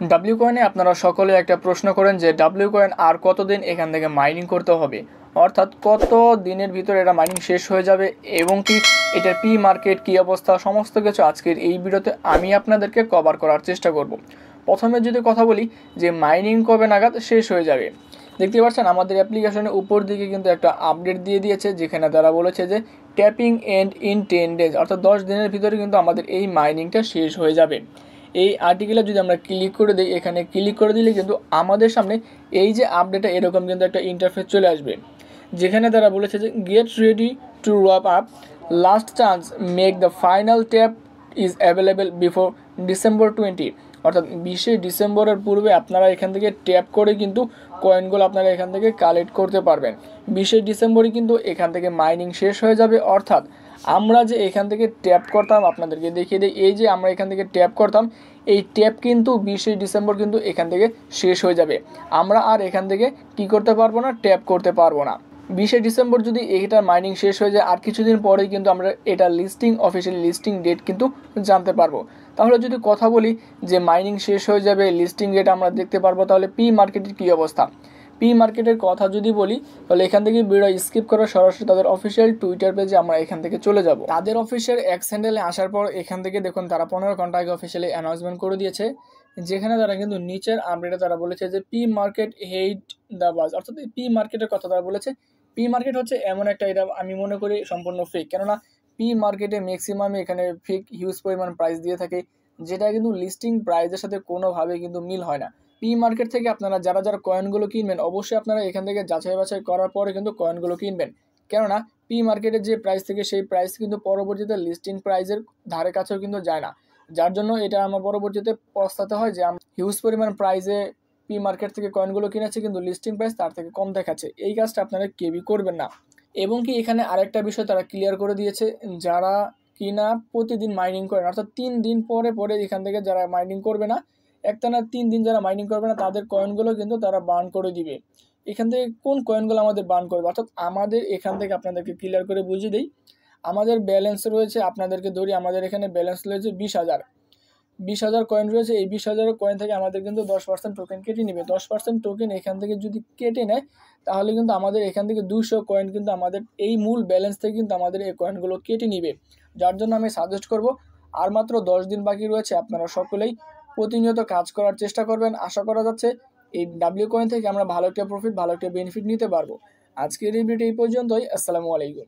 W কয়েনে আপনারা সকলে একটা প্রশ্ন করেন যে ডাব্লিউ কয়েন আর কতদিন এখান থেকে মাইনিং করতে হবে, অর্থাৎ কত দিনের ভিতরে এটা মাইনিং শেষ হয়ে যাবে এবং কি এটার পি মার্কেট কী অবস্থা সমস্ত কিছু আজকের এই ভিডিওতে আমি আপনাদেরকে কভার করার চেষ্টা করব। প্রথমে যদি কথা বলি যে মাইনিং কবে নাগাদ শেষ হয়ে যাবে, দেখতে পাচ্ছেন আমাদের অ্যাপ্লিকেশনের উপর দিকে কিন্তু একটা আপডেট দিয়ে দিয়েছে, যেখানে তারা বলেছে যে ট্যাপিং এন্ড ইন 10 ডেজ, অর্থাৎ 10 দিনের ভিতরে কিন্তু আমাদের এই মাইনিংটা শেষ হয়ে যাবে। এই আর্টিকেলে যদি আমরা ক্লিক করে দিই, এখানে ক্লিক করে দিলে কিন্তু আমাদের সামনে এই যে আপডেটটা এরকম কিন্তু একটা ইন্টারফেস চলে আসবে, যেখানে তারা বলেছে যে get ready to wrap up, last chance, make the final tap is available before December 20, অর্থাৎ 20শে ডিসেম্বরের পূর্বে আপনারা এখান থেকে ট্যাপ করে কিন্তু কয়েনগুলো আপনারা এখান থেকে কালেক্ট করতে পারবেন। 20শে ডিসেম্বরই কিন্তু এখান থেকে মাইনিং শেষ হয়ে যাবে, অর্থাৎ আমরা যে এখান থেকে ট্যাপ করতাম, আপনাদেরকে দেখিয়ে দিই, এই যে আমরা এখান থেকে ট্যাপ করতাম, এই ট্যাপ কিন্তু 20শে ডিসেম্বর কিন্তু এখান থেকে শেষ হয়ে যাবে। আমরা আর এখান থেকে কী করতে পারবো না, ট্যাপ করতে পারবো না। 20শে ডিসেম্বর যদি এটার মাইনিং শেষ হয়ে যায়, আর কিছুদিন পরেই কিন্তু আমরা এটা লিস্টিং, অফিসিয়াল লিস্টিং ডেট কিন্তু জানতে পারবো। তাহলে যদি কথা বলি যে মাইনিং শেষ হয়ে যাবে, লিস্টিং ডেট আমরা দেখতে পারবো, তাহলে পি মার্কেটের কী অবস্থা? পি মার্কেটের কথা যদি বলি, তাহলে এখান থেকে ভিডিও স্কিপ করা সরাসরি তাদের অফিসিয়াল টুইটার পেজে আমরা এখান থেকে চলে যাব। তাদের অফিসিয়াল এক্স হ্যান্ডেলে আসার পর এখান থেকে দেখুন তারা 15 ঘন্টা আগে অফিসিয়ালি অ্যানাউন্সমেন্ট করে দিয়েছে, যেখানে তারা কিন্তু নিচের আপডেটে তারা বলেছে যে পি মার্কেট হেড দ্য বাজ, অর্থাৎ পি মার্কেটের কথা তারা বলেছে। পি মার্কেট হচ্ছে এমন একটা, এটা আমি মনে করি সম্পূর্ণ ফেক, কেননা পি মার্কেটে ম্যাক্সিমামই এখানে ফেক হিউজ পরিমাণ প্রাইস দিয়ে থাকে, যেটা কিন্তু লিস্টিং প্রাইসের সাথে কোনোভাবে কিন্তু মিল হয় না। পি মার্কেট থেকে আপনারা যারা যারা কয়েনগুলো কিনবেন, অবশ্যই আপনারা এখান থেকে যাচাই বাছাই করার পরে কিন্তু কয়েনগুলো কিনবেন, কেননা পি মার্কেটের যে প্রাইস থেকে সেই প্রাইস কিন্তু পরবর্তীতে লিস্টিং প্রাইসের ধারে কাছেও কিন্তু যায় না, যার জন্য এটা আমার পরবর্তীতে পস্তাতে হয় যে আমরা হিউজ পরিমাণ প্রাইসে পি মার্কেট থেকে কয়েনগুলো কিনেছি কিন্তু লিস্টিং প্রাইস তার থেকে কম দেখাচ্ছে। এই কাজটা আপনারা কেউই করবেন না। এবং কি এখানে আরেকটা বিষয় তারা ক্লিয়ার করে দিয়েছে, যারা কিনা প্রতিদিন মাইনিং করেন, অর্থাৎ 3 দিন পরে পরে এখান থেকে যারা মাইনিং করবে না, একটানা 3 দিন যারা মাইনিং করবে না, তাদের কয়েনগুলো কিন্তু তারা বার্ন করে দিবে। এখান থেকে কোন কয়েনগুলো আমাদের বার্ন করবে, অর্থাৎ আমাদের এখান থেকে আপনাদেরকে ক্লিয়ার করে বুঝিয়ে দিই, আমাদের ব্যালেন্স রয়েছে, আপনাদেরকে ধরি আমাদের এখানে ব্যালেন্স রয়েছে 20,000 কয়েন রয়েছে। এই 20,000 কয়েন থেকে আমাদের কিন্তু 10% টোকেন কেটে নেবে। 10% টোকেন এখান থেকে যদি কেটে নেয়, তাহলে কিন্তু আমাদের এখান থেকে 200 কয়েন কিন্তু আমাদের এই মূল ব্যালেন্স থেকে কিন্তু আমাদের এই কয়েনগুলো কেটে নেবে। যার জন্য আমি সাজেস্ট করব, আর মাত্র 10 দিন বাকি রয়েছে, আপনারা সকলেই প্রতিনিয়ত কাজ করার চেষ্টা করবেন। আশা করা যাচ্ছে এই ডাব্লিউ কয়েন থেকে আমরা ভালো একটা প্রফিট, ভালো একটা বেনিফিট নিতে পারবো। আজকের এই ভিডিও এই পর্যন্তই। আসসালামু আলাইকুম।